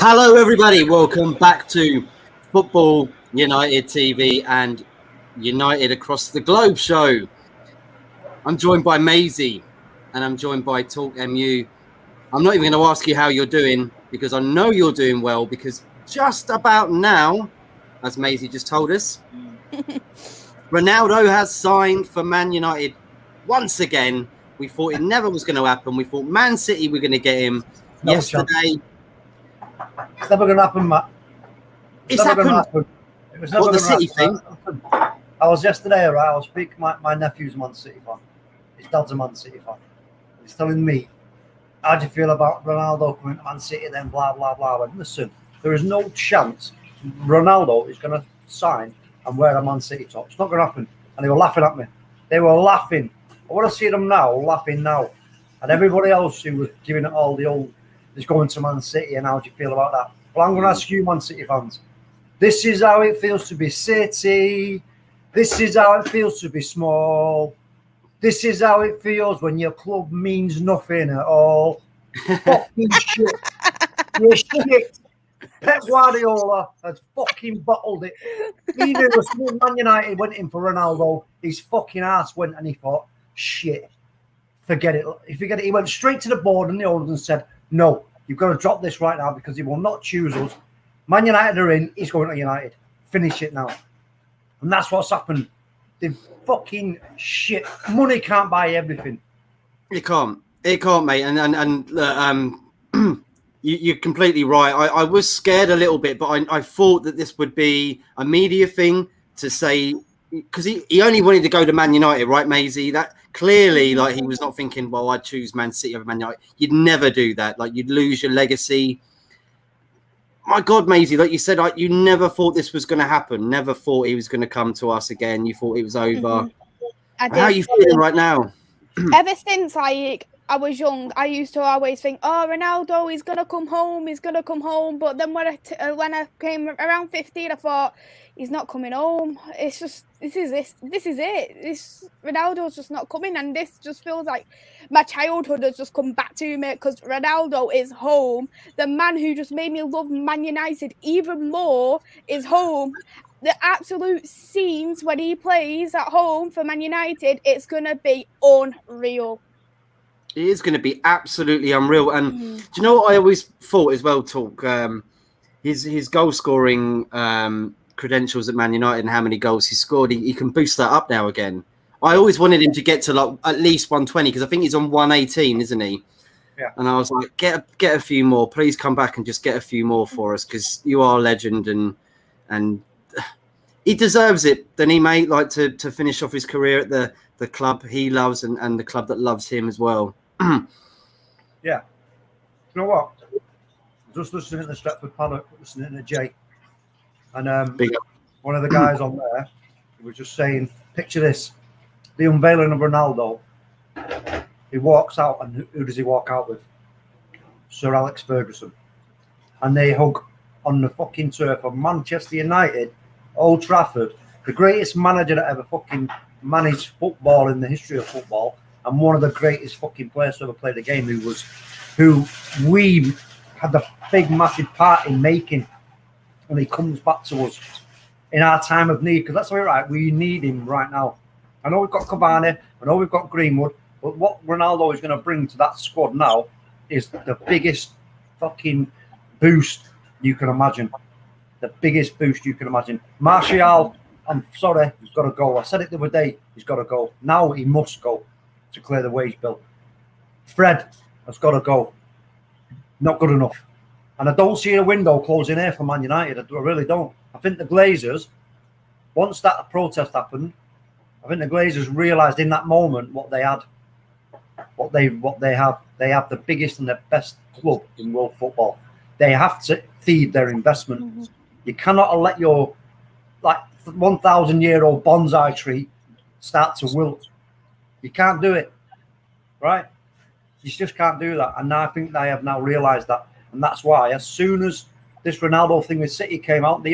Hello, everybody. Welcome back to Football United TV and United Across the Globe show. I'm joined by Maisy and I'm joined by Talk MU. I'm not even going to ask you how you're doing because I know you're doing well because just about now, as Maisy just told us, Ronaldo has signed for Man United once again. We thought it never was going to happen. We thought Man City were going to get him yesterday. It's never going to happen, Matt. It's happened. It was never What, the going to City thing? I was yesterday, right? I was speaking. My nephew's a Man City fan. His dad's a Man City fan. He's telling me, how do you feel about Ronaldo coming to Man City? Then blah blah blah. I went, listen, there is no chance Ronaldo is going to sign and wear a Man City top. It's not going to happen. And they were laughing at me. They were laughing. I want to see them now, laughing now. And everybody else who was giving it all the old is going to Man City, and how do you feel about that? Well, I'm going to ask you, Man City fans. This is how it feels to be City. This is how it feels to be small. This is how it feels when your club means nothing at all. Fucking shit. You're shit. Pep Guardiola has fucking bottled it. He knew as soon as Man United went in for Ronaldo, his fucking ass went and he thought, shit, forget it. He went straight to the board and the owners and said, no, you've got to drop this right now because he will not choose us. Man United are in. He's going to United. Finish it now. And that's what's happened. The fucking shit. Money can't buy everything. It can't. It can't, mate. And you're completely right. I was scared a little bit, but I thought that this would be a media thing to say, because he only wanted to go to Man United, right, Maisy? That clearly, like, he was not thinking, well, I'd choose Man City over Man United. You'd never do that. Like, you'd lose your legacy. My God, Maisy, like you said, you never thought this was going to happen. Never thought he was going to come to us again. You thought it was over. How are you feeling right now? Ever since I was young, I used to always think, oh, Ronaldo, he's going to come home. He's going to come home. But then when I came around 15, I thought, he's not coming home. It's just, this is it. Ronaldo's just not coming. And this just feels like my childhood has just come back to me because Ronaldo is home. The man who just made me love Man United even more is home. The absolute scenes when he plays at home for Man United, it's going to be unreal. It is going to be absolutely unreal. And do you know what I always thought as well, Talk? His goal scoring credentials at Man United and how many goals he scored, he can boost that up now again. I always wanted him to get to like at least 120 because I think he's on 118, isn't he? Yeah. And I was like, get a few more. Please come back and just get a few more for us because you are a legend and he deserves it, doesn't he, mate? Like to finish off his career at the club he loves and the club that loves him as well. Yeah. You know what? Just listening to the Stretford Paddock, listening to Jay, and one of the guys on there was just saying, picture this, the unveiling of Ronaldo. He walks out, and who does he walk out with? Sir Alex Ferguson. And they hug on the fucking turf of Manchester United, Old Trafford, the greatest manager that ever fucking managed football in the history of football, and one of the greatest fucking players to ever play the game, who we had the big, massive part in making, and he comes back to us in our time of need, because that's right, we need him right now. I know we've got Cavani, I know we've got Greenwood, but what Ronaldo is going to bring to that squad now is the biggest fucking boost you can imagine. The biggest boost you can imagine. Martial, I'm sorry, he's got to go. I said it the other day, he's got to go. Now he must go to clear the wage bill. Fred has got to go. Not good enough. And I don't see a window closing here for Man United. I really don't. I think the Glazers, once that protest happened, I think the Glazers realised in that moment what they had, what they have. They have the biggest and the best club in world football. They have to feed their investment. Mm-hmm. You cannot let your 1,000-year-old bonsai tree start to wilt. You can't do it, right? You just can't do that. And I think they have now realised that. And that's why, as soon as this Ronaldo thing with City came out, the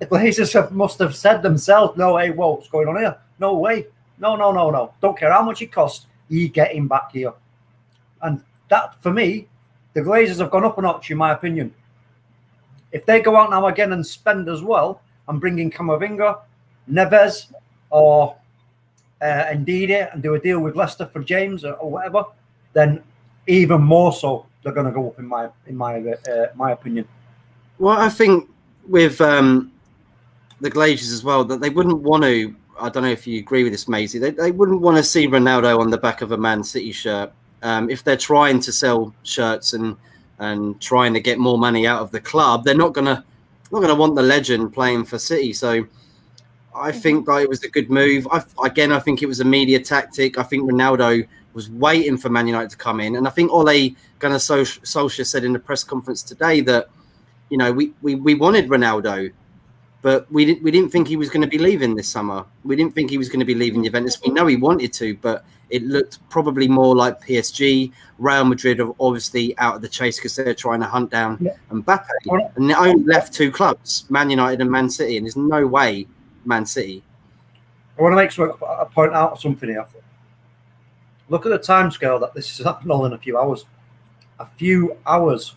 Glazers must have said themselves, no, hey, whoa, what's going on here? No way. No. Don't care how much it costs, you get him back here. And that, for me, the Glazers have gone up a notch, in my opinion. If they go out now again and spend as well, and bring in Camavinga, Neves, or Ndidi, and do a deal with Leicester for James or whatever, then even more so they're going to go up in my opinion. Well, I think with the Glazers as well, that they wouldn't want to. I don't know if you agree with this, Maisy. They wouldn't want to see Ronaldo on the back of a Man City shirt. If they're trying to sell shirts and trying to get more money out of the club, they're not gonna want the legend playing for City. So I think that it was a good move. I think it was a media tactic. I think Ronaldo was waiting for Man United to come in, and I think Ole Gunnar Solskjaer said in the press conference today that, you know, we wanted Ronaldo, but we didn't think he was going to be leaving this summer. We didn't think he was going to be leaving Juventus. We know he wanted to, but it looked probably more like PSG. Real Madrid are obviously out of the chase because they're trying to hunt down Mbappe. And they only left two clubs, Man United and Man City, and there's no way Man City. I want to make point out something here. Look at the timescale that this has happened all in a few hours. A few hours.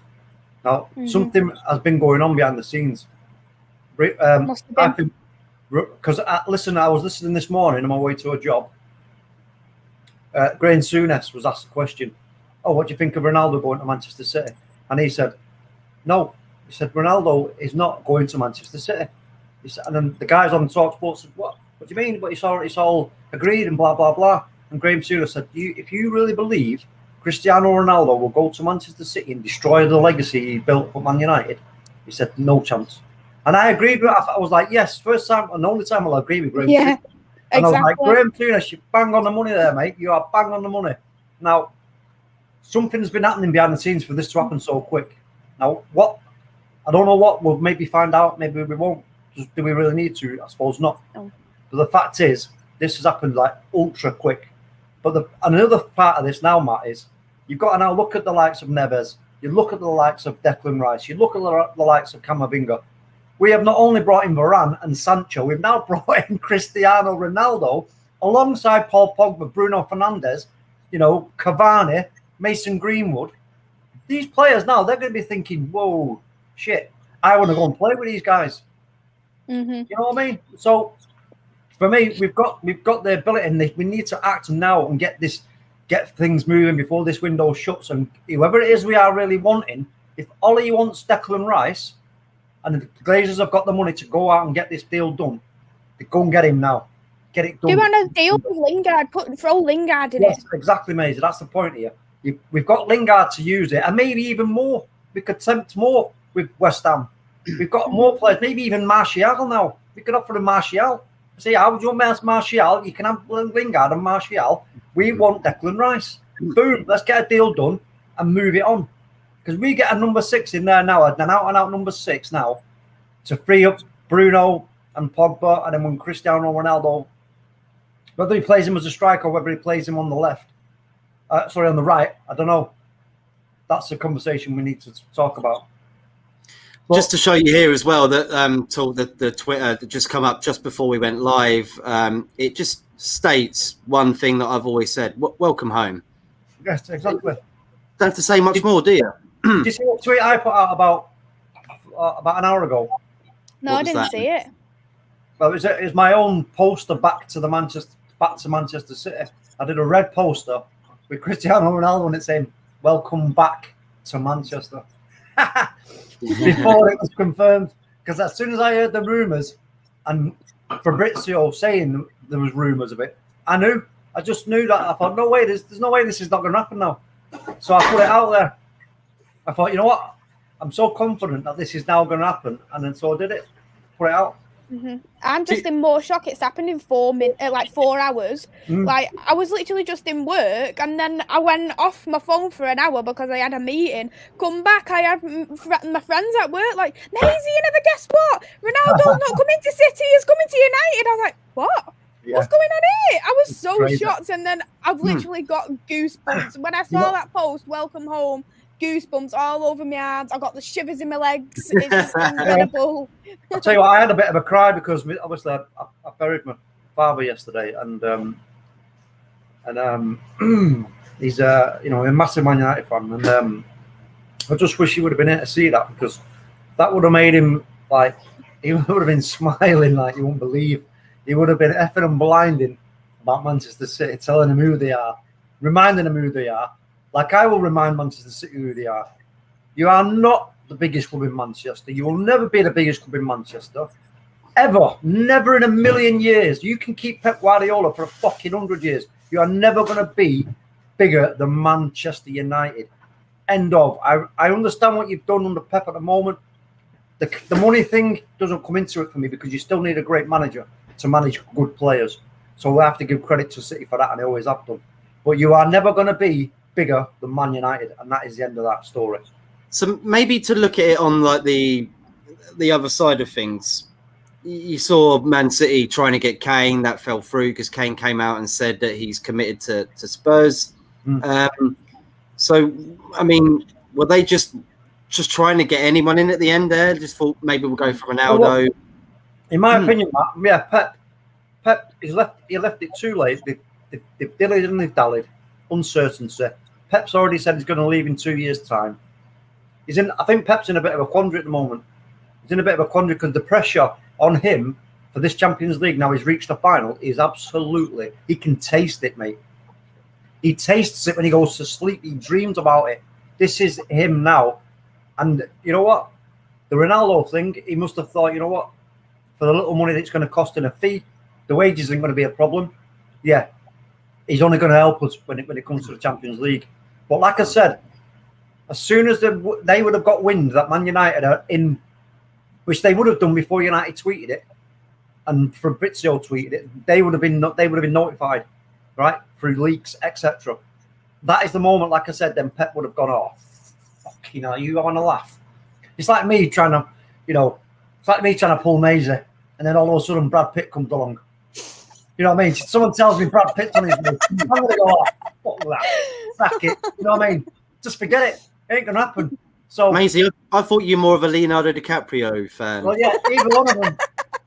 Now, something has been going on behind the scenes. I think, because I was listening this morning on my way to a job. Graham Souness was asked a question. Oh, what do you think of Ronaldo going to Manchester City? And he said, no. He said, Ronaldo is not going to Manchester City. He said, and then the guys on TalkSport said, what do you mean? But it's all agreed and blah, blah, blah. And Graham Souness said, if you really believe Cristiano Ronaldo will go to Manchester City and destroy the legacy he built for Man United, he said, no chance. And I agreed with it. I was like, yes, first time and only time I'll agree with Graham. Yeah, and exactly. I was like, Graham Souness, you bang on the money there, mate. You are bang on the money. Now, something's been happening behind the scenes for this to happen so quick. Now, what? I don't know what. We'll maybe find out. Maybe we won't. Do we really need to? I suppose not. No. But the fact is, this has happened like ultra quick. But another part of this now, Matt, is you've got to now look at the likes of Neves. You look at the likes of Declan Rice. You look at the likes of Camavinga. We have not only brought in Varane and Sancho, we've now brought in Cristiano Ronaldo alongside Paul Pogba, Bruno Fernandes, Cavani, Mason Greenwood. These players now, they're going to be thinking, whoa, shit, I want to go and play with these guys. Mm-hmm. You know what I mean? So for me, we've got the ability, and we need to act now and get things moving before this window shuts. And whoever it is we are really wanting, if Ollie wants Declan Rice, and the Glazers have got the money to go out and get this deal done, they go and get him now. Get it done. Do you want a deal with Lingard? Throw Lingard in yes, it. Exactly, Maisy. That's the point here. We've got Lingard to use it, and maybe even more. We could tempt more with West Ham. We've got more players, maybe even Martial now. We could offer him Martial. Say, how would you want Martial? You can have Lingard and Martial. We want Declan Rice. Boom, let's get a deal done and move it on. Because we get a number 6 in there now, an out-and-out number 6 now, to free up Bruno and Pogba, and then when Cristiano Ronaldo, whether he plays him as a striker or whether he plays him on the left, on the right, I don't know. That's a conversation we need to talk about. But, just to show you here as well that the Twitter that just come up just before we went live, it just states one thing that I've always said: welcome home. Yes, exactly. Don't have to say much more, do you? Did you see what tweet I put out about an hour ago? No, I didn't see it. Well, it was my own poster back to Manchester City. I did a red poster with Cristiano Ronaldo and it saying, "Welcome back to Manchester." Before it was confirmed, because as soon as I heard the rumours and Fabrizio saying there was rumours of it, I just knew that. I thought, no way, there's no way this is not going to happen now. So I put it out there. I thought, you know what? I'm so confident that this is now going to happen, and then so I did it. Put it out. Mm-hmm. I'm just in more shock. It's happened in 4 hours. Like, I was literally just in work, and then I went off my phone for an hour because I had a meeting. Come back, I had my friends at work like, Maisy, you never guess what? Ronaldo's not coming to City, he's coming to United. I was like, what? Yeah. What's going on here? I was so shocked, and then I've literally got goosebumps. When I saw that post, welcome home, goosebumps all over my arms. I got the shivers in my legs. It's just incredible. I'll tell you what, I had a bit of a cry because obviously I buried my father yesterday, and he's a massive Man United fan, and I just wish he would have been here to see that, because that would have made him, like, he would have been smiling like you won't believe. He would have been effing and blinding about Manchester City, telling them who they are, reminding them who they are. Like I will remind Manchester City who they are. You are not the biggest club in Manchester. You will never be the biggest club in Manchester. Ever. Never in a million years. You can keep Pep Guardiola for a fucking 100 years. You are never going to be bigger than Manchester United. End of. I understand what you've done under Pep at the moment. The money thing doesn't come into it for me, because you still need a great manager to manage good players. So we have to give credit to City for that, and they always have done. But you are never going to be bigger than Man United, and that is the end of that story. So maybe to look at it on like the other side of things, you saw Man City trying to get Kane. That fell through because Kane came out and said that he's committed to Spurs. So, I mean, were they just trying to get anyone in at the end there? Just thought maybe we'll go for Ronaldo. Well, in my opinion, Matt, yeah, Pep, he left it too late. They've dillied and they've dallied. Uncertainty. Pep's already said he's going to leave in 2 years' time. I think Pep's in a bit of a quandary at the moment. He's in a bit of a quandary because the pressure on him for this Champions League, now he's reached the final, is absolutely, he can taste it, mate. He tastes it when he goes to sleep. He dreams about it. This is him now. And you know what? The Ronaldo thing, he must have thought, you know what? For the little money that it's going to cost in a fee, the wages isn't going to be a problem. Yeah, he's only going to help us when it comes to the Champions League. But like I said, as soon as they would have got wind that Man United are in, which they would have done before United tweeted it, and Fabrizio tweeted it, they would have been notified, right, through leaks, etc. That is the moment, like I said, then Pep would have gone off. You know, you having a laugh. It's like me trying to, pull Maisy, and then all of a sudden Brad Pitt comes along. You know what I mean? Someone tells me Brad Pitt's on his move, I'm going to go off. Fuck that. Sack it. You know what I mean? Just forget it. It ain't going to happen. So, Maisy, I thought you were more of a Leonardo DiCaprio fan. Well, yeah, either one of them.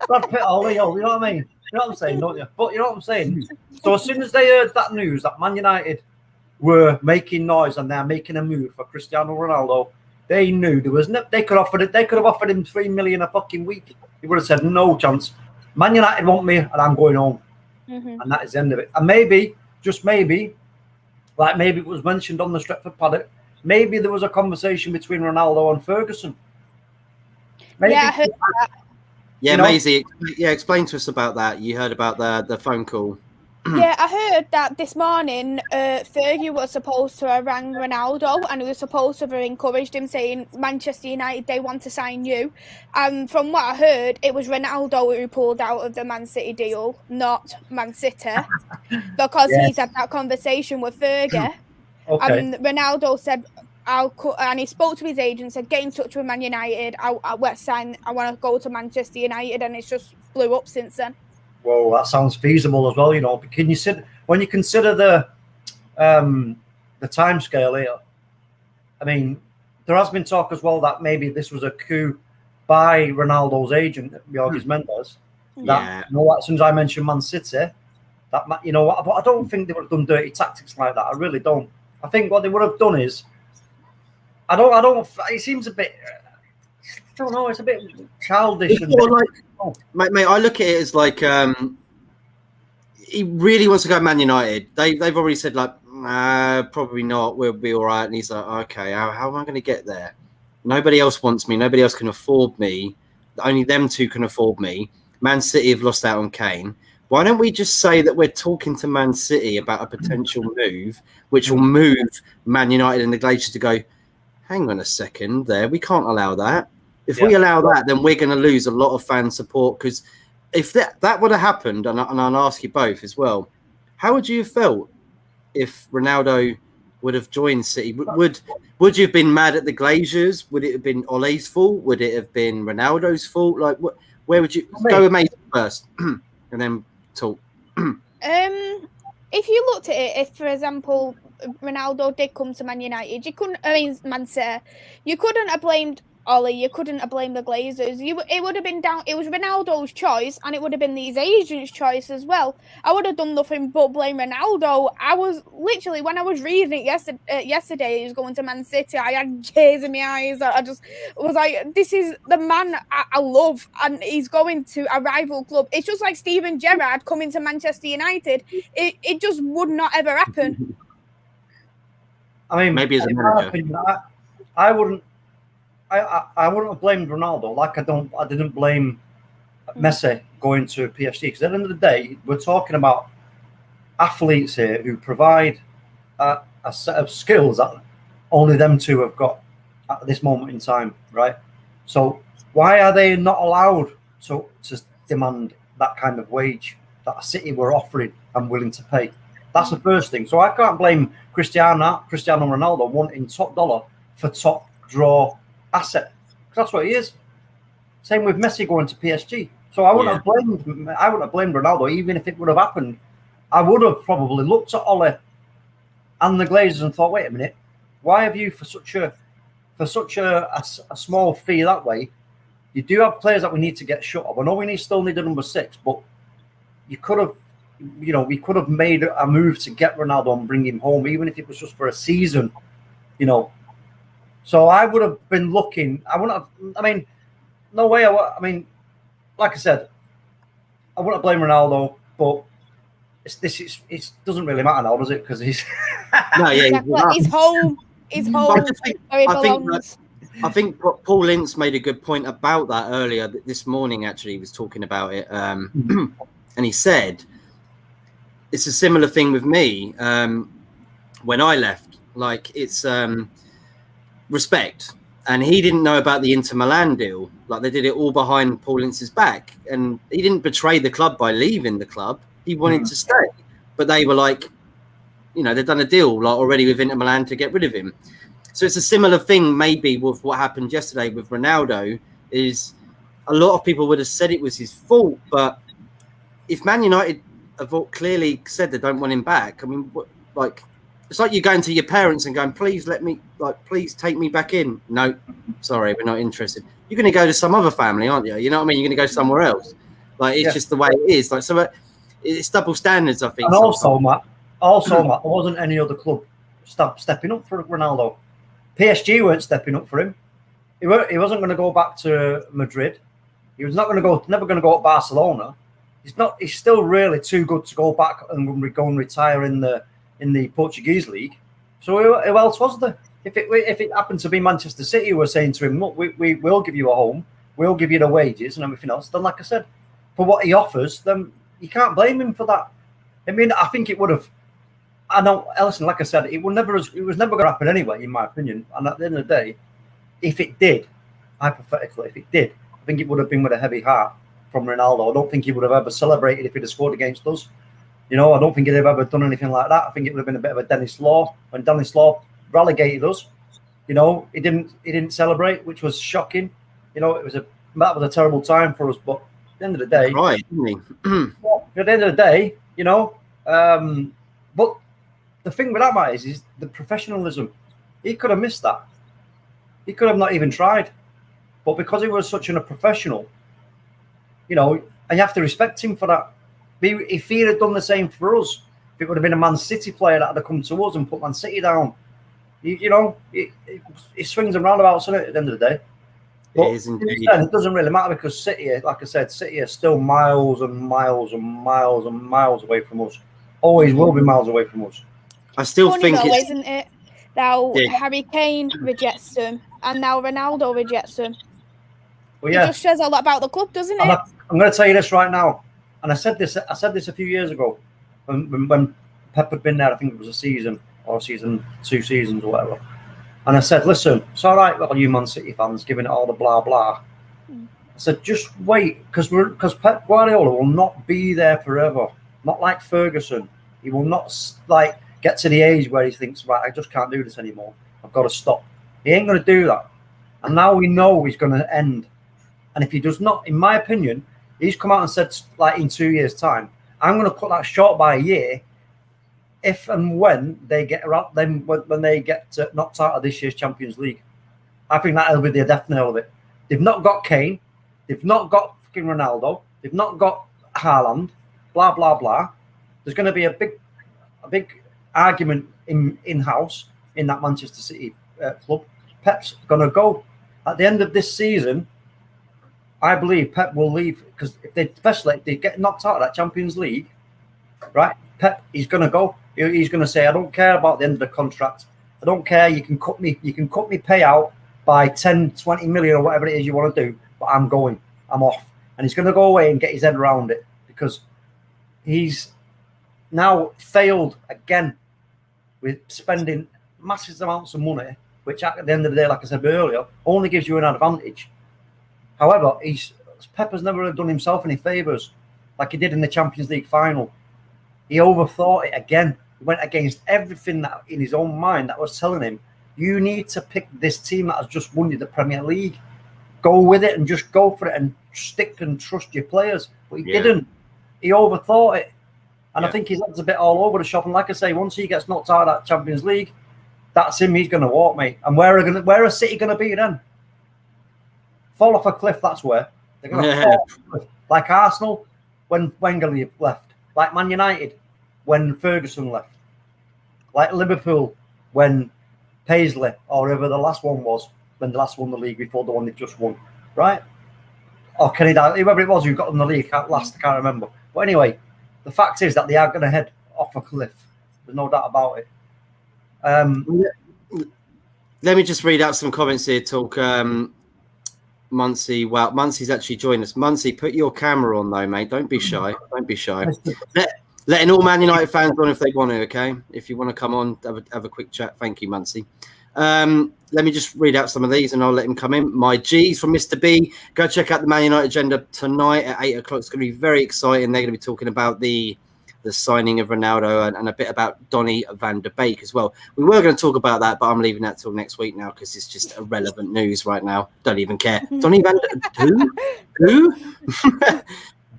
Brad Pitt or Leo, you know what I mean? You know what I'm saying, don't you? But you know what I'm saying? So as soon as they heard that news that Man United were making noise and they're making a move for Cristiano Ronaldo, they knew there was they could have offered him $3 million a fucking week. He would have said no chance. Man United want me and I'm going home. And that is the end of it. And maybe, just maybe, like maybe it was mentioned on the Stretford paddock, maybe there was a conversation between Ronaldo and Ferguson. Maybe. Yeah, I heard that. Yeah, Maisy, explain to us about that. You heard about the phone call. Yeah, I heard that this morning Fergie was supposed to have rang Ronaldo and he was supposed to have encouraged him, saying, Manchester United, they want to sign you. And from what I heard, it was Ronaldo who pulled out of the Man City deal, not Man City, because he's had that conversation with Fergie. Okay. And Ronaldo said, and he spoke to his agent, said, get in touch with Man United. I want to go to Manchester United, and it's just blew up since then. Well, that sounds feasible as well, you know. When you consider the time scale here, I mean, there has been talk as well that maybe this was a coup by Ronaldo's agent, Jorge Mendes. That, you know what, as soon as I mentioned Man City, that, you know what, but I don't think they would have done dirty tactics like that. I really don't. I think what they would have done is, it seems a bit, I don't know, it's a bit childish. Mate, I look at it as like he really wants to go to Man United. They've already said like, probably not. We'll be all right. And he's like, okay, how am I going to get there? Nobody else wants me. Nobody else can afford me. Only them two can afford me. Man City have lost out on Kane. Why don't we just say that we're talking to Man City about a potential move, which will move Man United and the Glazers to go, hang on a second there. We can't allow that. If we allow that, then we're going to lose a lot of fan support. Because if that would have happened, and I'll ask you both as well, how would you have felt if Ronaldo would have joined City? Would you have been mad at the Glazers? Would it have been Ole's fault? Would it have been Ronaldo's fault? Like, where would you go with Mason first, and then talk? If you looked at it, if for example Ronaldo did come to Man United, Man City, you couldn't have blamed Ollie, you couldn't have blamed the Glazers. It would have been down. It was Ronaldo's choice, and it would have been these agents' choice as well. I would have done nothing but blame Ronaldo. I was literally, when I was reading it yesterday, he was going to Man City. I had tears in my eyes. I just was like, "This is the man I love, and he's going to a rival club." It's just like Steven Gerrard coming to Manchester United. It just would not ever happen. I mean, maybe as a manager, I wouldn't. I wouldn't have blamed Ronaldo. Like I didn't blame Messi going to PSG, because at the end of the day, we're talking about athletes here who provide a set of skills that only them two have got at this moment in time, right? So why are they not allowed to demand that kind of wage that a City were offering and willing to pay? That's the first thing. So I can't blame Cristiano Ronaldo wanting top dollar for top draw asset, because that's what he is. Same with Messi going to PSG. So I wouldn't have blamed Ronaldo, even if it would have happened. I would have probably looked at Ole and the Glazers and thought, wait a minute, why have you for such a small fee that way? You do have players that we need to get shut of. I know we still need a number 6, but you could have, we could have made a move to get Ronaldo and bring him home, even if it was just for a season, So I would have been looking. I wouldn't have. I mean, no way. I mean, like I said, I wouldn't blame Ronaldo, but it doesn't really matter now, does it? Because he's he's home. He's home. I think Paul Ince made a good point about that earlier this morning. Actually, he was talking about it, and he said it's a similar thing with me when I left. Like it's. Respect, and he didn't know about the Inter Milan deal. Like they did it all behind Paul Ince's back, and he didn't betray the club by leaving the club. He wanted to stay, but they were like, they've done a deal like already with Inter Milan to get rid of him. So it's a similar thing maybe with what happened yesterday with Ronaldo. Is a lot of people would have said it was his fault, but if Man United have clearly said they don't want him back, I mean, it's like you going to your parents and going, please please take me back in. No, sorry, we're not interested. You're going to go to some other family, aren't you? You know what I mean? You're going to go somewhere else. Like, it's just the way it is. Like, so it's double standards, I think. And also, Matt, there wasn't any other club stepping up for Ronaldo. PSG weren't stepping up for him. He wasn't going to go back to Madrid. He was never going to go to Barcelona. He's still really too good to go back and go and retire in the Portuguese league. So who else was there? If it happened to be Manchester City who were saying to him, look, we will give you a home, we'll give you the wages and everything else, then like I said, for what he offers, then you can't blame him for that. I mean, I think it would have. I know, listen, like I said, it was never going to happen anyway, in my opinion. And at the end of the day, if it did, hypothetically, I think it would have been with a heavy heart from Ronaldo. I don't think he would have ever celebrated if he'd have scored against us. I don't think he'd have ever done anything like that. I think it would have been a bit of a Dennis Law. When Dennis Law relegated us, he didn't celebrate, which was shocking. That was a terrible time for us. But at the end of the day, right? Didn't he? At the end of the day, but the thing with that, Matt, is the professionalism. He could have missed that. He could have not even tried. But because he was such a professional, and you have to respect him for that. If he had done the same for us, if it would have been a Man City player that had come to us and put Man City down, it swings and roundabouts, isn't it, at the end of the day? But it is indeed. It doesn't really matter because City, like I said, City are still miles and miles and miles and miles away from us. Always will be miles away from us. I still think it's... isn't it? Now Harry Kane rejects them, and now Ronaldo rejects them. Well, yeah. It just says a lot about the club, doesn't it? I'm going to tell you this right now. And I said this a few years ago when Pep had been there. I think it was a season or 2 seasons or whatever. And I said, listen, it's all right, all you Man City fans giving it all the blah blah. I said, just wait, because Pep Guardiola will not be there forever. Not like Ferguson. He will not get to the age where he thinks, right, I just can't do this anymore. I've got to stop. He ain't going to do that. And now we know he's going to end. And if he does not, in my opinion, he's come out and said, in 2 years' time, I'm going to cut that short by a year if and when they get around, when they get knocked out of this year's Champions League. I think that'll be the death knell of it. They've not got Kane. They've not got fucking Ronaldo. They've not got Haaland. Blah blah blah. There's going to be a big argument in-house in that Manchester City club. Pep's going to go at the end of this season. I believe Pep will leave because especially if they get knocked out of that Champions League, right? Pep is going to go. He's going to say, I don't care about the end of the contract. I don't care. You can cut me payout by 10, 20 million or whatever it is you want to do, but I'm going. I'm off. And he's going to go away and get his head around it because he's now failed again with spending massive amounts of money, which at the end of the day, like I said earlier, only gives you an advantage. However, Pep has never done himself any favours like he did in the Champions League final. He overthought it again. He went against everything that in his own mind that was telling him, you need to pick this team that has just won you the Premier League. Go with it and just go for it and stick and trust your players. But he didn't. He overthought it. And I think his head's a bit all over the shop. And like I say, once he gets knocked out of that Champions League, that's him. He's going to walk, mate. And where are City going to be then? Fall off a cliff, that's where. They're going to fall off a cliff. Like Arsenal when Wenger left. Like Man United when Ferguson left. Like Liverpool when Paisley or whoever the last one was, when the last won the league before the one they've just won. Right? Or Kenny Dalglish, whoever it was who got them the league last, I can't remember. But anyway, the fact is that they are going to head off a cliff. There's no doubt about it. Let me just read out some comments here, Talk. Munsey, wow, Munsey's actually joined us. Munsey, put your camera on though, mate. Don't be shy. Don't be shy. Letting all Man United fans on if they want to, okay? If you want to come on, have a quick chat. Thank you, Munsey. Let me just read out some of these and I'll let him come in. My G's from Mr. B. Go check out the Man United agenda tonight at 8 o'clock. It's going to be very exciting. They're going to be talking about the signing of Ronaldo and a bit about Donny van der Beek as well. We were going to talk about that, but I'm leaving that till next week now because it's just irrelevant news right now. Don't even care. Donny van der Who?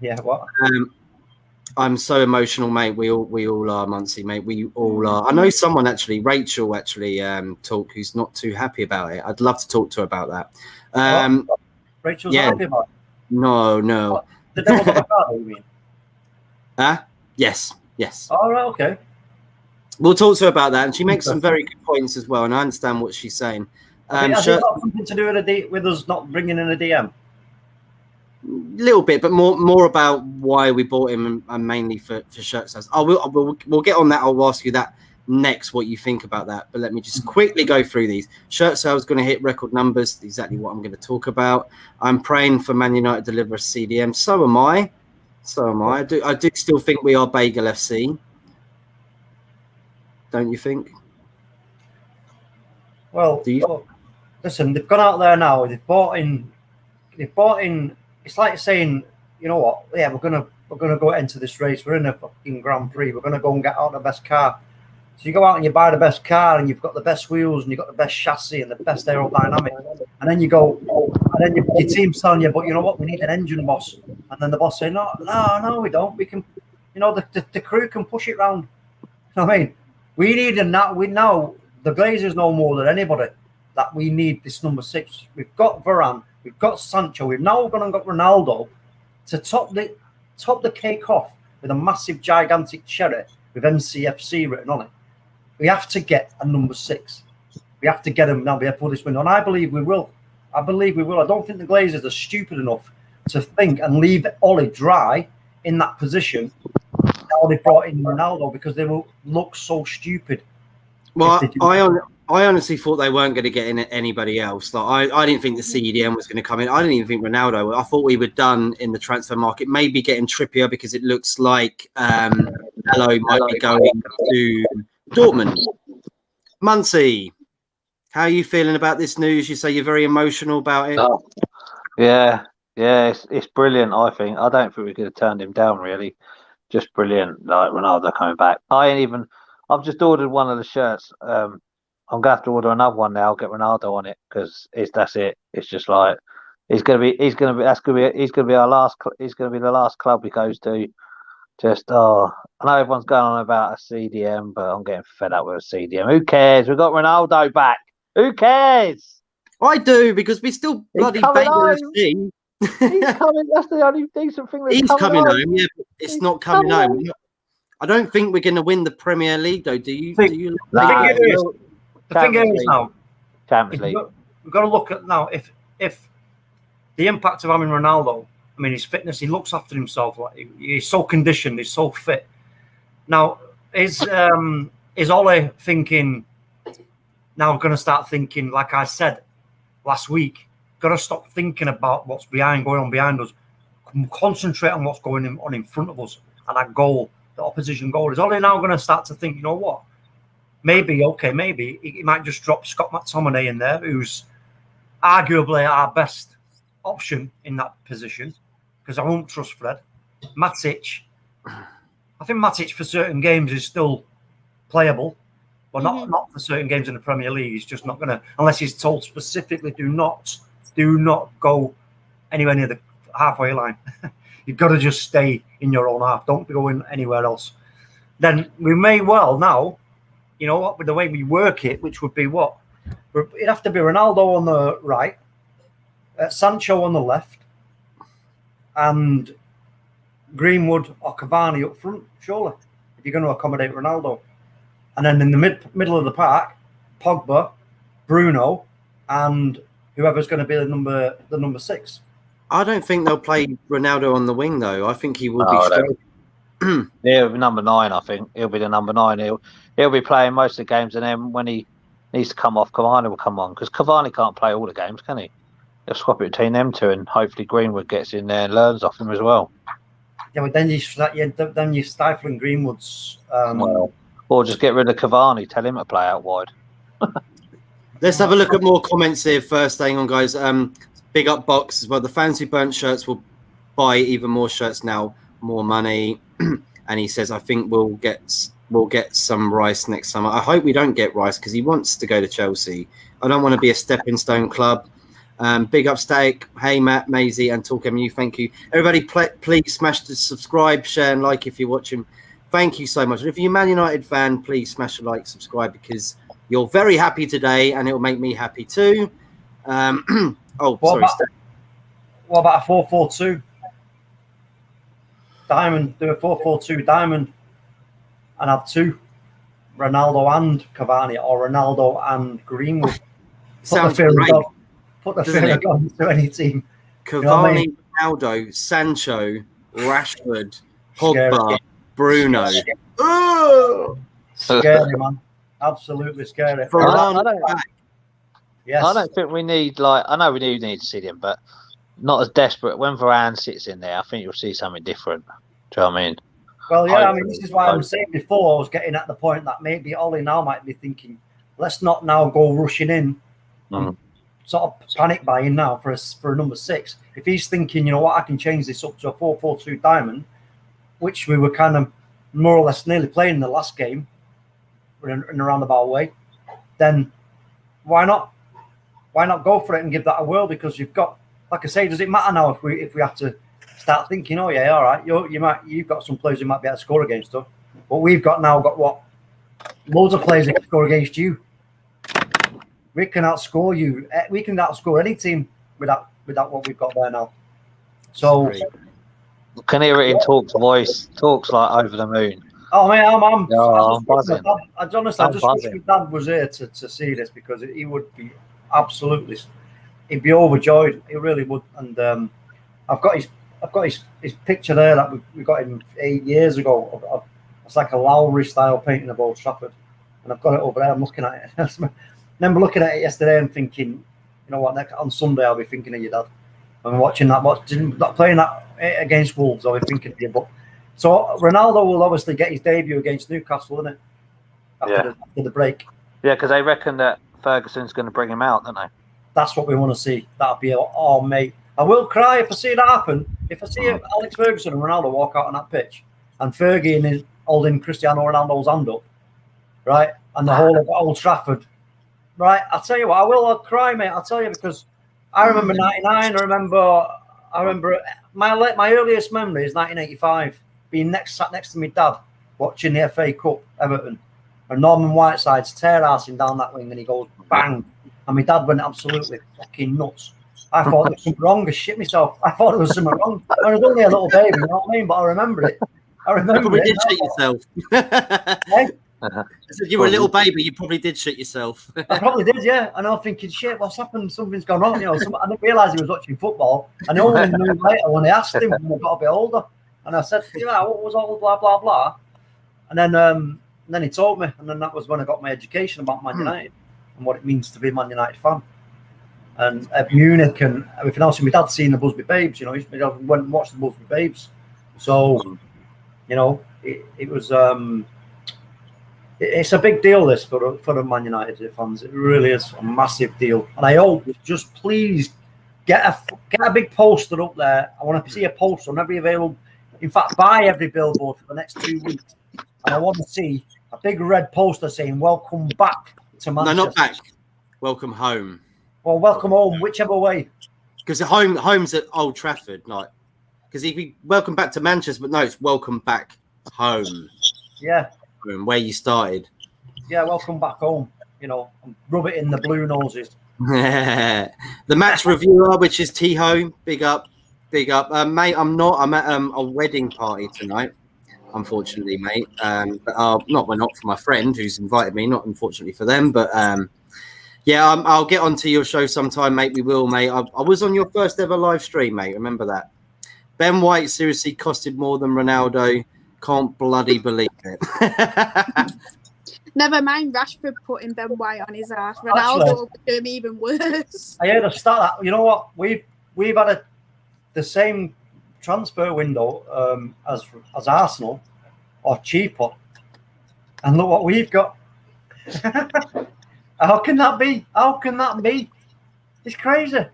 Yeah, what? I'm so emotional, mate. We all are, Muncie, mate. We all are. I know someone actually, Rachel, Talk, who's not too happy about it. I'd love to talk to her about that. Rachel's not happy about it? No. What? The devil's avocado, you mean? Yes. All right, okay. We'll talk to her about that, and she makes some very good points as well, and I understand what she's saying. Has it got something to do with us not bringing in a DM? Little bit, but more about why we bought him and mainly for shirt sales. We'll get on that. I'll ask you that next, what you think about that. But let me just quickly go through these. Shirt sales going to hit record numbers. Exactly what I'm going to talk about. I'm praying for Man United to deliver a CDM. So am I. I do still think we are Bagel FC. Don't you think? Well, listen, they've gone out there now. They've bought in. It's like saying, you know what? Yeah, we're gonna go into this race. We're in a fucking Grand Prix. We're gonna go and get out the best car. So you go out and you buy the best car, and you've got the best wheels, and you've got the best chassis and the best aerodynamics. And then your team's telling you, but you know what? We need an engine, boss. And then the boss saying, no, we don't. We can, the crew can push it round. You know what I mean? We need we know the Glazers know more than anybody that we need this number 6. We've got Varane. We've got Sancho. We've now gone and got Ronaldo to top the cake off with a massive, gigantic cherry with MCFC written on it. We have to get a number 6. We have to get him now before this window, and I believe we will. I don't think the Glazers are stupid enough to think and leave Ollie dry in that position. Now they brought in Ronaldo because they will look so stupid. Well, I honestly thought they weren't going to get in anybody else. Like I didn't think the CDM was going to come in. I didn't even think Ronaldo. I thought we were done in the transfer market. Maybe getting Trippier because it looks like Hello might be going to Dortmund. Muncie, how are you feeling about this news? You say you're very emotional about it. Oh, yeah, it's brilliant. I think I don't think we could have turned him down. Really, just brilliant. Like Ronaldo coming back. I've just ordered one of the shirts. I'm gonna have to order another one now. Get Ronaldo on it because that's it. It's just like he's gonna be our last. He's gonna be the last club he goes to. I know everyone's going on about a CDM, but I'm getting fed up with a CDM. Who cares? We've got Ronaldo back. Who cares? I do, because we're still bloody coming Beta home. FC. He's coming. That's the only decent thing. That's He's coming home. Yeah, but it's He's not coming coming home. I don't think we're going to win the Premier League, though. Do you? See, Do you? The thing Champions is League. now, Champions League. we've got to look at now if the impact of having Ronaldo. I mean, his fitness. He looks after himself. Like he's so conditioned. He's so fit. Now, is Ole thinking? Now, going to start thinking, like I said last week. Got to stop thinking about what's going on behind us. Concentrate on what's going on in front of us, and that goal, the opposition goal. Is Ole now going to start to think? You know what? Maybe he might just drop Scott McTominay in there, who's arguably our best option in that position, because I won't trust Fred. Matic, I think Matic for certain games is still playable, but not for certain games in the Premier League. He's just not going to, unless he's told specifically, do not go anywhere near the halfway line. You've got to just stay in your own half. Don't be going anywhere else. Then we may well now, you know what, with the way we work it, which would be what? It'd have to be Ronaldo on the right, Sancho on the left, and Greenwood or Cavani up front, surely, if you're going to accommodate Ronaldo. And then in the middle of the park, Pogba, Bruno, and whoever's going to be the number 6. I don't think they'll play Ronaldo on the wing, though. I think he will be straight. He'll be number 9, I think. He'll be the number 9. He'll be playing most of the games, and then when he needs to come off, Cavani will come on, because Cavani can't play all the games, can he? They'll swap it between them two, and hopefully Greenwood gets in there and learns off him as well. Yeah, but then you're stifling Greenwood's. Or just get rid of Cavani, tell him to play out wide. Let's have a look at more comments here first. Staying on, guys. Big up Box as well. The fans who burnt shirts will buy even more shirts now, more money. And he says, I think we'll get some Rice next summer. I hope we don't get Rice, because he wants to go to Chelsea. I don't want to be a stepping stone club. Big up Static. Hey, Matt, Maisy, and Talk MU. Thank you. Everybody, please smash the subscribe, share, and like if you're watching. Thank you so much. And if you're a Man United fan, please smash a like, subscribe, because you're very happy today, and it will make me happy too. What about a 4-4-2? Diamond, do a 4-4-2 diamond, and have 2, Ronaldo and Cavani, or Ronaldo and Greenwood. Sounds great. Put the fear to any team. Cavani, you know what I mean? Ronaldo, Sancho, Rashford, Pogba, Bruno. Scary, man. Absolutely scary. Yes. I don't think we need, I know we do need to see him, but not as desperate. When Varane sits in there, I think you'll see something different. Do you know what I mean? Well, yeah, this is why I was saying before, I was getting at the point that maybe Ollie now might be thinking, let's not now go rushing in and sort of panic buying now for a number 6. If he's thinking, you know what, I can change this up to a 4-4-2 diamond, which we were kind of more or less nearly playing in the last game in a roundabout way, then why not? Why not go for it and give that a whirl? Because you've got, like I say, does it matter now if we have to start thinking, oh yeah, all right, you've got some players who might be able to score against us, but we've got what? Loads of players that can score against you. We can outscore you. We can outscore any team without what we've got there now. So can hear it in Talk's voice. Talk's like over the moon. Oh man, I'm buzzing. I just wish my dad was here to see this, because he would be absolutely, he'd be overjoyed. He really would. And I've got his picture there that we got him 8 years ago. It's like a Lowry style painting of Old Trafford, and I've got it over there. I'm looking at it. I remember looking at it yesterday and thinking, you know what? On Sunday I'll be thinking of your dad. I'm watching that. Not playing that against Wolves, I'll be thinking of you. But so Ronaldo will obviously get his debut against Newcastle, isn't it? After the break. Yeah, because they reckon that Ferguson's going to bring him out, don't they? That's what we want to see. That'll be mate. I will cry if I see that happen. If I see Alex Ferguson and Ronaldo walk out on that pitch, and Fergie is holding Cristiano Ronaldo's hand up, right, and the whole of Old Trafford, right. I'll tell you what, I'll cry, mate. I'll tell you, because I remember '99. I remember my earliest memory is 1985, being sat next to my dad watching the FA Cup, Everton, and Norman Whiteside's tear-assing down that wing, and he goes bang, and my dad went absolutely fucking nuts. I thought there was something wrong. I shit myself. I thought there was something wrong. I was only a little baby, you know what I mean? But I remember it. You probably did shit yourself. Hey? I said you were a little baby. You probably did shit yourself. I probably did, yeah. And I'm thinking, shit, what's happened? Something's gone on. I didn't realise he was watching football. And I only knew later when I asked him when I got a bit older. And I said, what was all blah, blah, blah. And then he told me. And then that was when I got my education about Man United and what it means to be a Man United fan. And at Munich and everything else. And my dad's seen the Busby Babes, he went and watched the Busby Babes. So, it was... It's a big deal, this, for the Man United fans. It really is a massive deal. And I hope, just please, get a big poster up there. I want to see a poster on every available... In fact, buy every billboard for the next 2 weeks. And I want to see a big red poster saying, welcome back to Manchester. No, not back. Welcome home. Or welcome home, whichever way. Because home's at Old Trafford, like... Because if we welcome back to Manchester, but no, it's welcome back home. Yeah. Where you started. Yeah, welcome back home. And rub it in the blue noses. The match reviewer, which is Tiho, big up. Mate, I'm at a wedding party tonight, unfortunately, mate. But not for my friend who's invited me, not unfortunately for them, but I'll get onto your show sometime, mate. We will, mate. I was on your first ever live stream, mate. Remember that? Ben White seriously costed more than Ronaldo. Can't bloody believe it. Never mind Rashford putting Ben White on his ass. Ronaldo will do him even worse. I heard a stat that, you know what, we've had the same transfer window as Arsenal, or cheaper, and look what we've got. How can that be? It's crazy.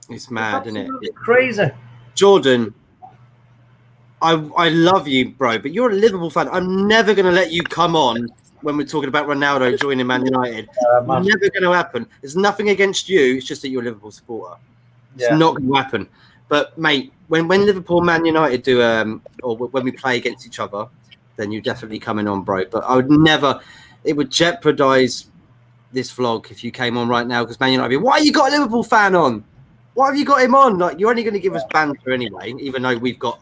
It's mad, isn't it? It's crazy. Jordan, I love you, bro, but you're a Liverpool fan. I'm never going to let you come on when we're talking about Ronaldo joining Man United. It's never going to happen. There's nothing against you. It's just that you're a Liverpool supporter. It's not going to happen. But, mate, when Liverpool Man United do, or when we play against each other, then you're definitely coming on, bro. But I would never, it would jeopardize this vlog if you came on right now, because Man United would be, why you got a Liverpool fan on? Why have you got him on? Like, you're only going to give us banter anyway, even though we've got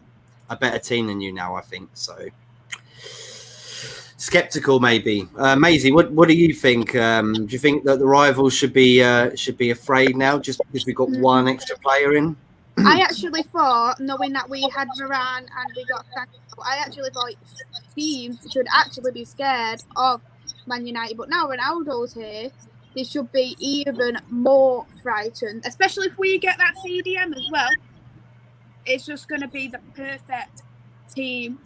a better team than you now, I think. So skeptical, maybe. Maisy, what do you think? Do you think that the rivals should be afraid now, just because we got one extra player in? I actually thought, knowing that we had Varane and we got Sancho, I actually thought teams should actually be scared of Man United. But now Ronaldo's here, they should be even more frightened, especially if we get that CDM as well. It's just going to be the perfect team.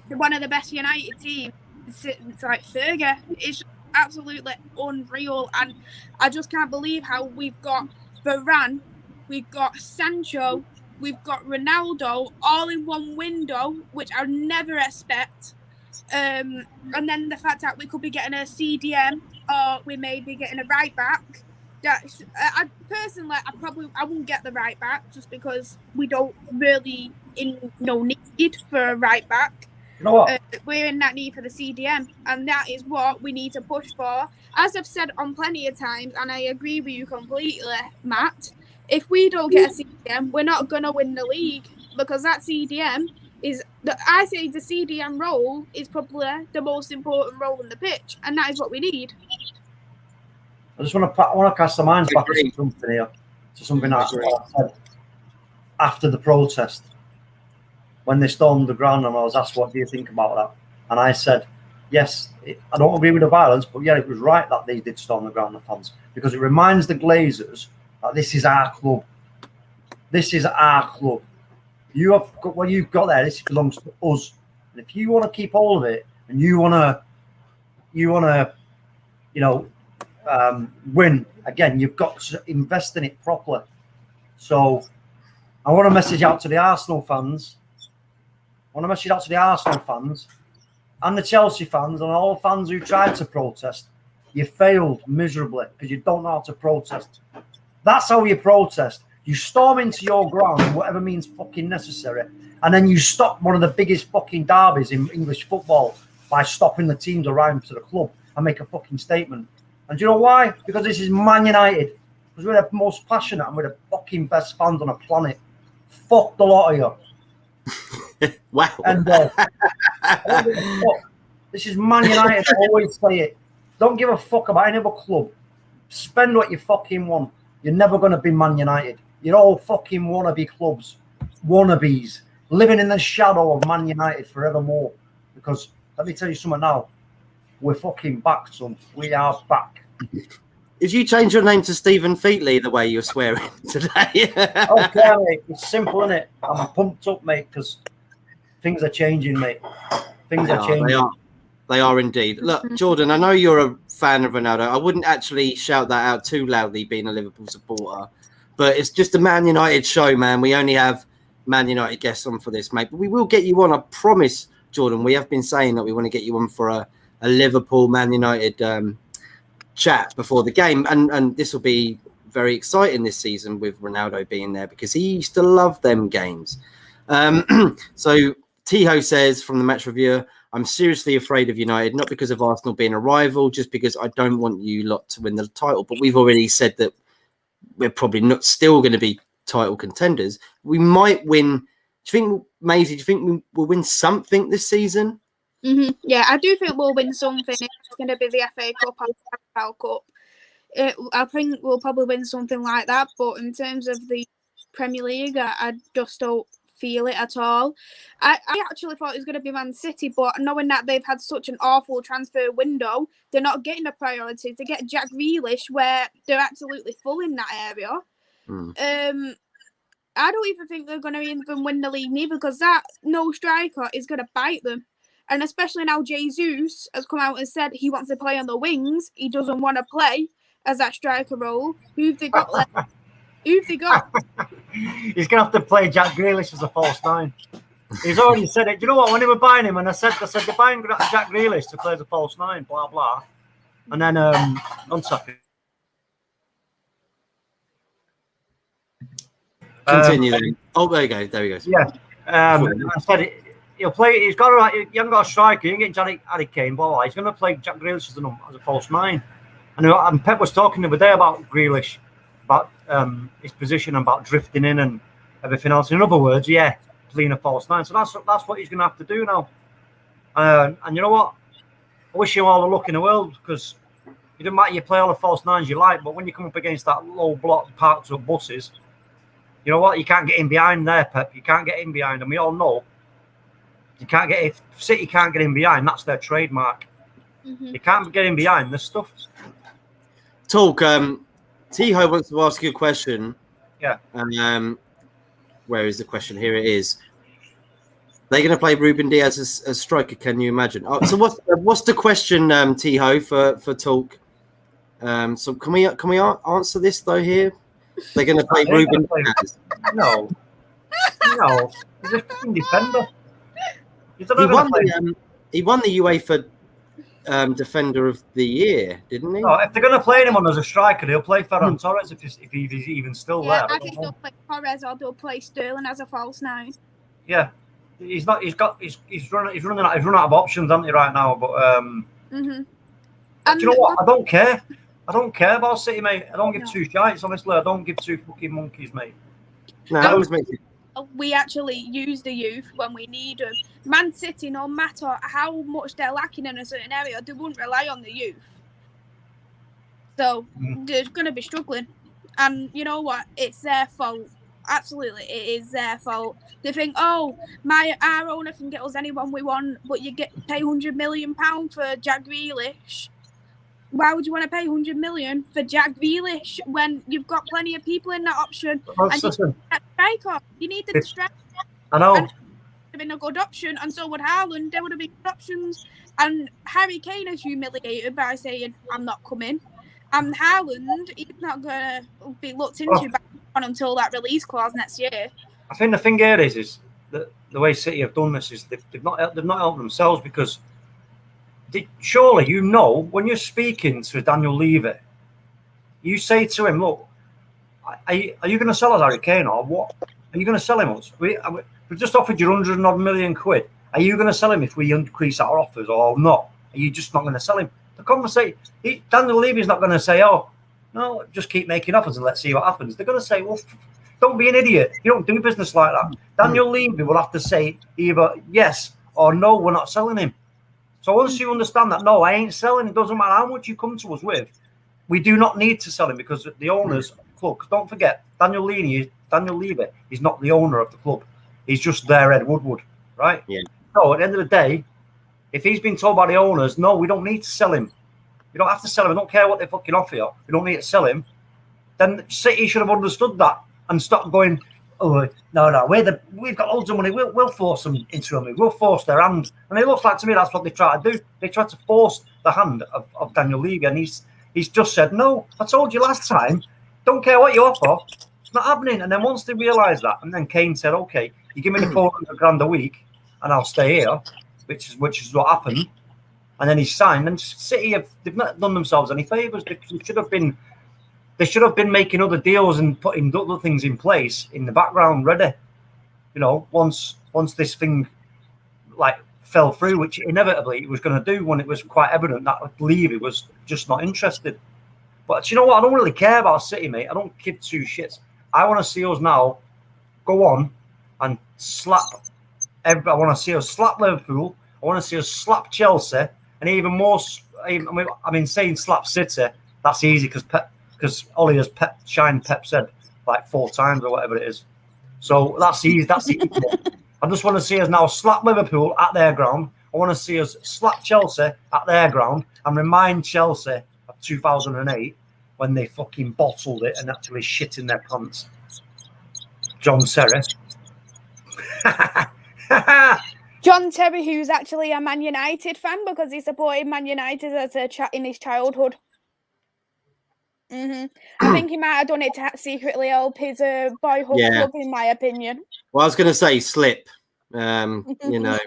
One of the best United teams. It's like Fergie. It's just absolutely unreal. And I just can't believe how we've got Varane, we've got Sancho, we've got Ronaldo all in one window, which I would never expect. And then the fact that we could be getting a CDM or we may be getting a right back. I personally, I wouldn't get the right back just because we don't really need for a right back. You know what? We're in that need for the CDM, and that is what we need to push for. As I've said on plenty of times, and I agree with you completely, Matt, if we don't get a CDM, we're not going to win the league, because that CDM I say the CDM role is probably the most important role in the pitch, and that is what we need. I just want to cast the minds back to something here, to something that I said after the protest, when they stormed the ground, and I was asked, what do you think about that? And I said, yes, I don't agree with the violence, but yeah, it was right that they did storm the ground, the fans, because it reminds the Glazers that this is our club. This is our club. You have got what you've got there. This belongs to us. And if you want to keep hold of it, and you want to, win again, you've got to invest in it properly. So I want to message out to the Arsenal fans. And the Chelsea fans and all fans who tried to protest. You failed miserably because you don't know how to protest. That's how you protest. You storm into your ground in whatever means fucking necessary, and then you stop one of the biggest fucking derbies in English football by stopping the teams around to the club and make a fucking statement. And do you know why? Because this is Man United. Because we're the most passionate and we're the fucking best fans on the planet. Fuck the lot of you. Wow. And I don't give a fuck. This is Man United. I always say it. Don't give a fuck about any other club. Spend what you fucking want. You're never going to be Man United. You're all fucking wannabe clubs. Wannabes. Living in the shadow of Man United forevermore. Because, let me tell you something now. We're fucking back, son. We are back. If you change your name to Stephen Featley the way you're swearing today. Okay, mate. It's simple, innit? I'm pumped up, mate, because things are changing, mate. Things are changing. They are indeed. Look, Jordan, I know you're a fan of Ronaldo. I wouldn't actually shout that out too loudly being a Liverpool supporter, but it's just a Man United show, man. We only have Man United guests on for this, mate. But we will get you on, I promise, Jordan. We have been saying that we want to get you on for a Liverpool Man United chat before the game. And this will be very exciting this season with Ronaldo being there because he used to love them games. So Tiho says from the Match Reviewer, I'm seriously afraid of United, not because of Arsenal being a rival, just because I don't want you lot to win the title. But we've already said that we're probably not still going to be title contenders. We might win. Do you think, Maisy, do you think we'll win something this season? Mm-hmm. Yeah, I do think we'll win something. It's going to be the FA Cup or the Carabao Cup. I think we'll probably win something like that. But in terms of the Premier League, I just don't feel it at all. I actually thought it was going to be Man City, but knowing that they've had such an awful transfer window, they're not getting a priority to get Jack Grealish, where they're absolutely full in that area. I don't even think they're going to even win the league neither, because that no striker is going to bite them. And especially now Jesus has come out and said he wants to play on the wings. He doesn't want to play as that striker role. Who've they got left? Who've they got? He's going to have to play Jack Grealish as a false nine. He's already said it. Do you know what? When they were buying him, and I said they're buying Jack Grealish to play as a false nine, blah, blah. And then, one second. Continue then. Oh, there you go. There he goes. Yeah. I said he'll play. He hasn't got a striker. He ain't getting Harry Kane, blah, blah. He's going to play Jack Grealish as a false nine. And Pep was talking the other day about Grealish, about his position and about drifting in and everything else. In other words, yeah, playing a false nine. So that's what he's going to have to do now. And you know what? I wish you all the luck in the world, because it doesn't matter you play all the false nines you like, but when you come up against that low block parked up buses, you know what? You can't get in behind there, Pep. You can't get in behind, and we all know you can't get. If City can't get in behind, that's their trademark. You can't get in behind this stuff. Talk. Tiho wants to ask you a question. Yeah. Where is the question? Here it is. They're going to play Ruben Diaz as striker. Can you imagine? Oh, so what's the question, Tiho, for Talk? So can we answer this though here? They're going to play Ruben Diaz. No. He's a fucking defender. He won the UEFA Defender of the Year, didn't he? No, if they're going to play him on as a striker, they'll play Ferran Torres if he's even still there. I think they'll play Torres or they'll play Sterling as a false nine. Yeah, he's not. He's running out of options, hasn't he, right now? But do you know what? I don't care. I don't care about City, mate. I don't give two shites, honestly. I don't give two fucking monkeys, mate. No, that always makes it. We actually use the youth when we need them. Man City, no matter how much they're lacking in a certain area, they wouldn't rely on the youth. So they're going to be struggling. And you know what? It's their fault. Absolutely, it is their fault. They think, our owner can get us anyone we want, but you pay £100 million for Jack Grealish. Why would you want to pay £100 million for Jack Grealish when you've got plenty of people in that option? And you need the striker. I know. And have been a good option, and so would Haaland. There would have been good options. And Harry Kane is humiliated by saying, "I'm not coming." And Haaland, he's not going to be looked into back on until that release clause next year. I think the thing here is that the way City have done this is they've not helped themselves, because surely when you're speaking to Daniel Levy, you say to him, "Look, are you going to sell us Harry Kane, or what? Are you going to sell him us? We've just offered you £100 million. Are you going to sell him if we increase our offers or not? Are you just not going to sell him?" The conversation, Daniel Levy's not going to say, oh, no, just keep making offers and let's see what happens. They're going to say, well, don't be an idiot. You don't do business like that. Daniel Levy will have to say either yes or no, we're not selling him. So once you understand that, no, I ain't selling, it doesn't matter how much you come to us with, we do not need to sell him because the owners of the club, because don't forget, Daniel Levy is not the owner of the club. He's just their Ed Woodward, right? Yeah. So at the end of the day, if he's been told by the owners, no, we don't need to sell him. We don't have to sell him. I don't care what they fucking offer you. We don't need to sell him. Then City should have understood that and stopped going, oh, no, we've got loads of money. We'll force them into him. We'll force their hand. And it looks like to me that's what they try to do. They try to force the hand of Daniel Levy. And he's just said, no, I told you last time, don't care what you offer. It's not happening. And then once they realised that, and then Kane said, okay, you give me the 400 grand a week and I'll stay here, which is what happened. And then he signed. And City they've not done themselves any favours. They should have been making other deals and putting other things in place in the background ready. You know, once this thing like fell through, which inevitably it was going to do when it was quite evident that Levy was just not interested. But you know what? I don't really care about City, mate. I don't give two shits. I want to see us now go on and slap. I want to see us slap Liverpool. I want to see us slap Chelsea, and even more. I mean, saying slap City, that's easy because Ollie has shined Pep said like 4 times or whatever it is. So that's easy. That's easy. I just want to see us now slap Liverpool at their ground. I want to see us slap Chelsea at their ground and remind Chelsea of 2008 when they fucking bottled it and actually shit in their pants. John Terry. John Terry, who's actually a Man United fan because he supported Man United as a in his childhood. I think he might have done it to secretly help his boyhood club, in my opinion. Well, I was going to say slip. You know,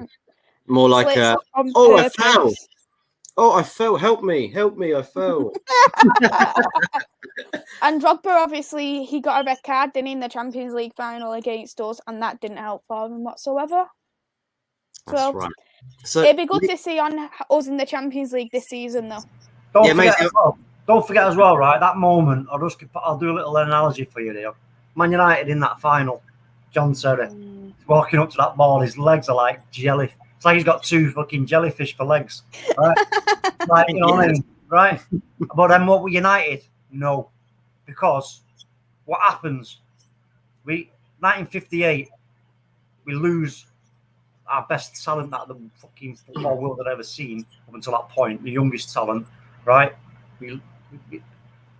more like I fell. Oh, I fell. Help me! I fell. And Drogba, obviously, he got a red card in the Champions League final against us, and that didn't help for him whatsoever. That's right. So it'd be good to see on us in the Champions League this season, though. Don't forget as well, right? That moment, I'll do a little analogy for you there. Man United in that final, John Terry walking up to that ball, his legs are like jelly. It's like he's got 2 fucking jellyfish for legs, right? Like, you know what I mean, right? But then what were United? No, because what happens? 1958, we lose our best talent that the fucking football world had ever seen up until that point, the youngest talent, right? We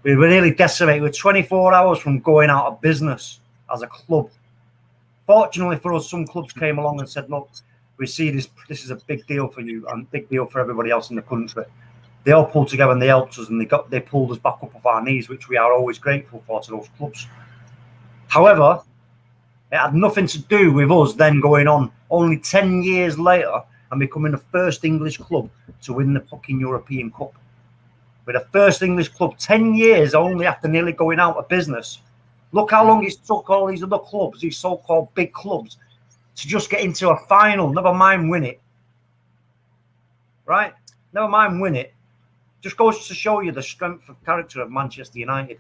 were nearly decimated. We were 24 hours from going out of business as a club. Fortunately for us, some clubs came along and said, look, we see this is a big deal for you and big deal for everybody else in the country. They all pulled together and they helped us and they pulled us back up off our knees, which we are always grateful for to those clubs. However, it had nothing to do with us then going on only 10 years later and becoming the first English club to win the fucking European Cup. We're the first English club 10 years only after nearly going out of business. Look how long it's took all these other clubs, these so-called big clubs, to just get into a final, never mind win it. Right? Never mind win it. Just goes to show you the strength of character of Manchester United.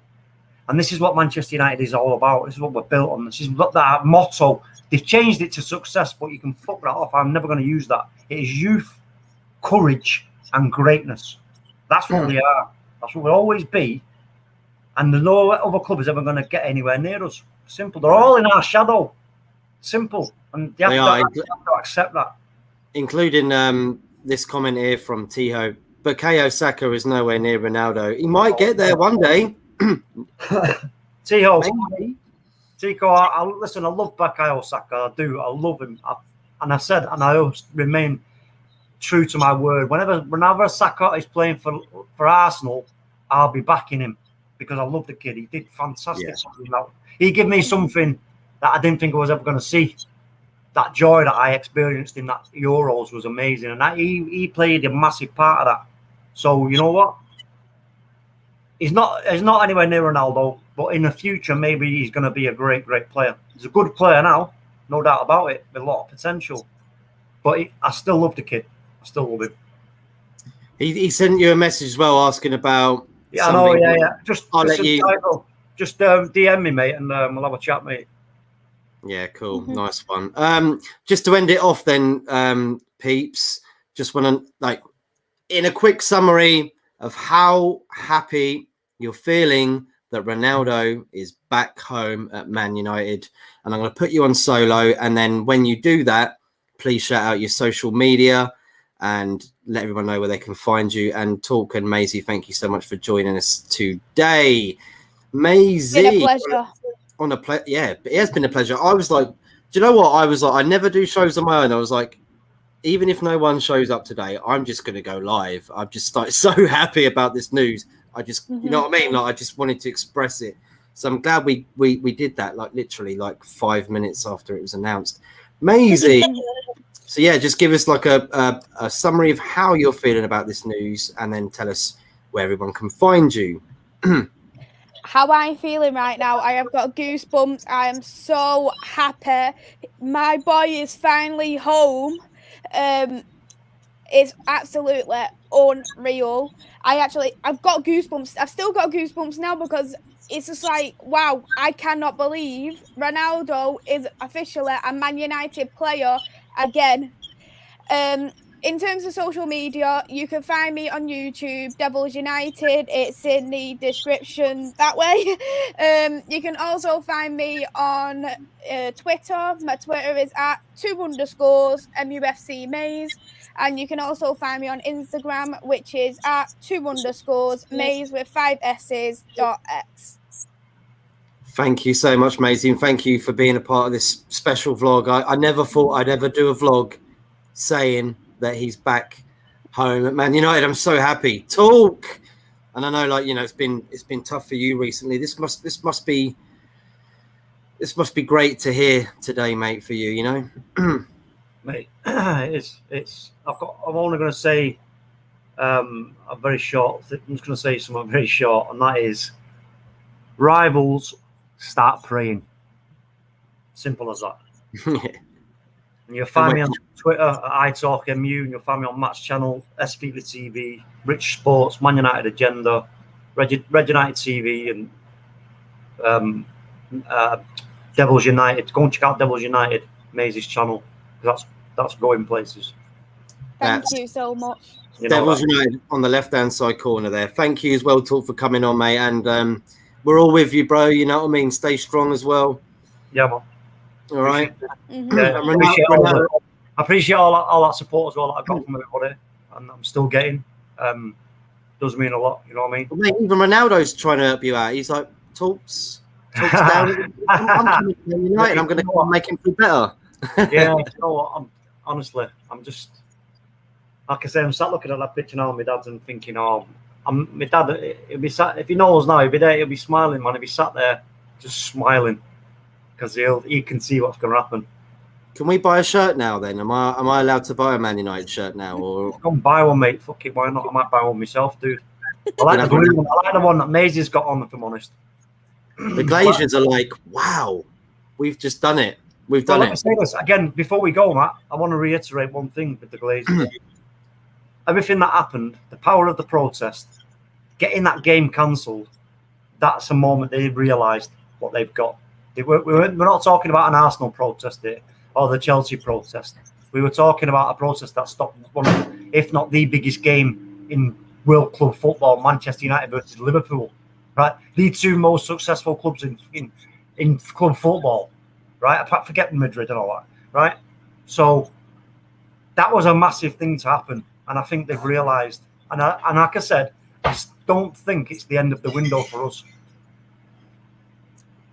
And this is what Manchester United is all about. This is what we're built on. This is that motto. They've changed it to success, but you can fuck that off. I'm never going to use that. It is youth, courage, and greatness. That's what we are. That's what we'll always be. And no other club is ever going to get anywhere near us. Simple. They're all in our shadow. Simple. And you have to accept that. Including this comment here from Tiho. Bukayo Saka is nowhere near Ronaldo. He might get there one day. Tiho, listen, I love Bukayo Saka. I do. I love him. And I always remain true to my word. Whenever Saka is playing for Arsenal, I'll be backing him because I love the kid. He did fantastic. Yeah. He gave me something that I didn't think I was ever going to see. That joy that I experienced in that Euros was amazing, and that he played a massive part of that. So you know what? He's not anywhere near Ronaldo, but in the future maybe he's going to be a great player. He's a good player now, no doubt about it, with a lot of potential. But I still love the kid. I still love him. He sent you a message as well asking about. Yeah, I know. Yeah. I'll let you. Just DM me, mate, and we'll have a chat, mate. Yeah, cool. Nice one. Just to end it off then, peeps, just want to, in a quick summary of how happy you're feeling that Ronaldo is back home at Man United. And I'm going to put you on solo. And then when you do that, please shout out your social media and let everyone know where they can find you. And Talk and Maisy, thank you so much for joining us today. Maisy. It's been a pleasure. Yeah, it has been a pleasure. I was like, do you know what? I was like, I never do shows on my own. I was like, even if no one shows up today, I'm just going to go live. I'm just so happy about this news. I just, you know what I mean? Like, I just wanted to express it. So I'm glad we did that, literally 5 minutes after it was announced. Amazing. So yeah, just give us a summary of how you're feeling about this news, and then tell us where everyone can find you. How I'm feeling right now, I have got goosebumps. I am so happy. My boy is finally home. It's absolutely unreal. I've got goosebumps. I've still got goosebumps now because it's just like, wow, I cannot believe Ronaldo is officially a Man United player again. In terms of social media, you can find me on YouTube, Devils United. It's in the description that way. You can also find me on Twitter. My Twitter is at 2_MUFC Maze. And you can also find me on Instagram, which is at 2_Maze with 5 S's.x. Thank you so much, Maisy, and thank you for being a part of this special vlog. I never thought I'd ever do a vlog saying that he's back home at Man United. I'm so happy. Talk, and I know, it's been tough for you recently. This must be great to hear today, mate, for you. You know, mate, I'm only going to say a very short. I'm just going to say something very short, and that is, rivals start praying. Simple as that. And you'll find me on Twitter at Talk MU, and you'll find me on Match Channel, SVP TV, Rich Sports, Man United Agenda, Red United TV, and Devils United. Go and check out Devils United, Maisy's channel, because that's going places. Thank you so much. Devils United on the left-hand side corner there. Thank you as well, Talk, for coming on, mate. And we're all with you, bro. You know what I mean? Stay strong as well. Yeah, man. All right. Yeah, I appreciate all that support as well that I got from everybody, and I'm still getting. Does mean a lot, you know what I mean? Well, mate, even Ronaldo's trying to help you out. He's like, talks down. I'm coming to United. I'm going to make him feel better. Yeah, you know what? I'm just, like I say, I'm sat looking at that picture now of my dad's and thinking, my dad, he'll be sat, if he knows now, he'll be there, he'll be smiling, man. He'll be sat there just smiling, because he can see what's going to happen. Can we buy a shirt now then? Am I allowed to buy a Man United shirt now? Or go and buy one, mate. Fuck it, why not? I might buy one myself, dude. I like the blue one. I like the one that Maisy's got on, if I'm honest. The Glaziers are like, wow, we've just done it. We've done it. Say this again, before we go, Matt, I want to reiterate one thing with the Glaziers. Everything that happened, the power of the protest, getting that game cancelled, that's a moment they realised what they've got. We're not talking about an Arsenal protest here or the Chelsea protest. We were talking about a protest that stopped one of, if not the biggest game in world club football, Manchester United versus Liverpool, right? The two most successful clubs in club football, right? Forget Madrid and all that, right? So that was a massive thing to happen, and I think they've realised. And like I said, I just don't think it's the end of the window for us.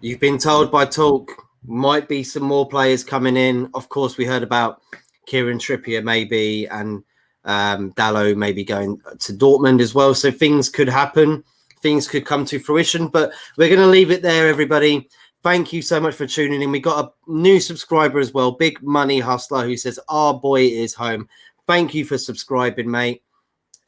You've been told by Talk, might be some more players coming in. Of course, we heard about Kieran Trippier maybe, and Dalot maybe going to Dortmund as well. So things could happen. Things could come to fruition. But we're going to leave it there, everybody. Thank you so much for tuning in. We got a new subscriber as well, Big Money Hustler, who says, our boy is home. Thank you for subscribing, mate.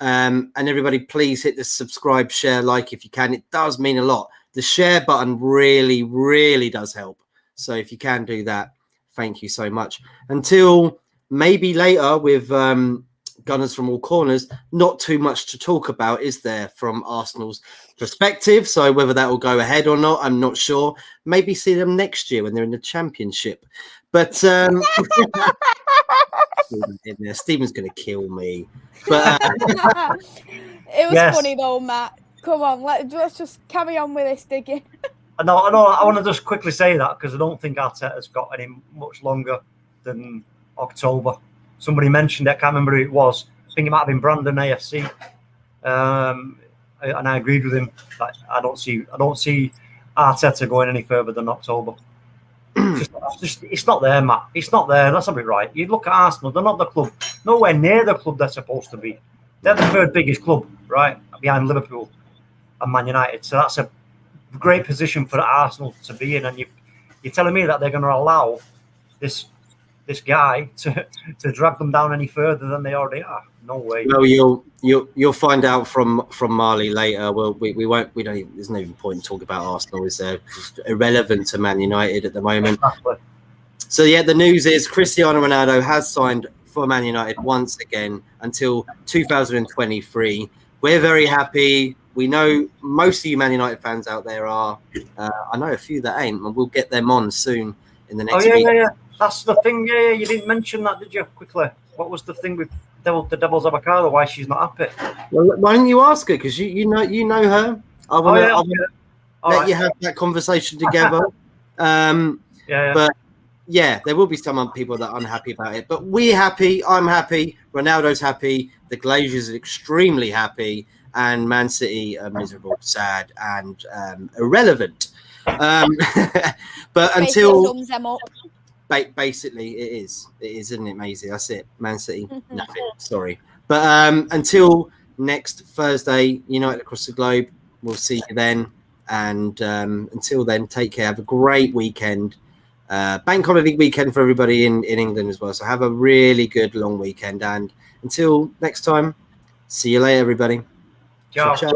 And everybody, please hit the subscribe, share, like if you can. It does mean a lot. The share button really, really does help. So if you can do that, thank you so much. Until maybe later with Gunners from all corners. Not too much to talk about, is there, from Arsenal's perspective? So whether that will go ahead or not, I'm not sure. Maybe see them next year when they're in the Championship. But Stephen's going to kill me. But it was funny though, Matt. Come on, let's just carry on with this digging. No, I want to just quickly say that because I don't think Arteta's got any much longer than October. Somebody mentioned it, I can't remember who it was. I think it might have been Brandon AFC. And I agreed with him that I don't see Arteta going any further than October. It's not there, Matt. It's not there. That's a bit right. You look at Arsenal, they're not the club, nowhere near the club they're supposed to be. They're the third biggest club, right, behind Liverpool and Man United. So that's a great position for Arsenal to be in. And you're telling me that they're going to allow this guy to drag them down any further than they already are? No way. Well, you'll find out from Marley later. Well, we won't. We don't. Even, there's no even point in talking about Arsenal. Is irrelevant to Man United at the moment. Exactly. So yeah, the news is Cristiano Ronaldo has signed for Man United once again until 2023. We're very happy. We know most of you Man United fans out there are. I know a few that ain't, and we'll get them on soon in the next week. Yeah. That's the thing. Yeah, you didn't mention that, did you? Quickly, what was the thing with the Devil's Avocado? Why she's not happy? Well, why don't you ask her? Because you know her. I want to let you have that conversation together. But yeah, there will be some people that are unhappy about it. But we're happy. I'm happy. Ronaldo's happy. The Glazers are extremely happy. And Man City are miserable, sad, and irrelevant. But until basically it is, isn't it, Maisy? That's it. Man City, nothing. Sorry, but until next Thursday, United across the globe. We'll see you then, and until then, take care. Have a great weekend. Bank holiday weekend for everybody in England as well. So have a really good long weekend, and until next time, see you later, everybody. Ciao. Ciao.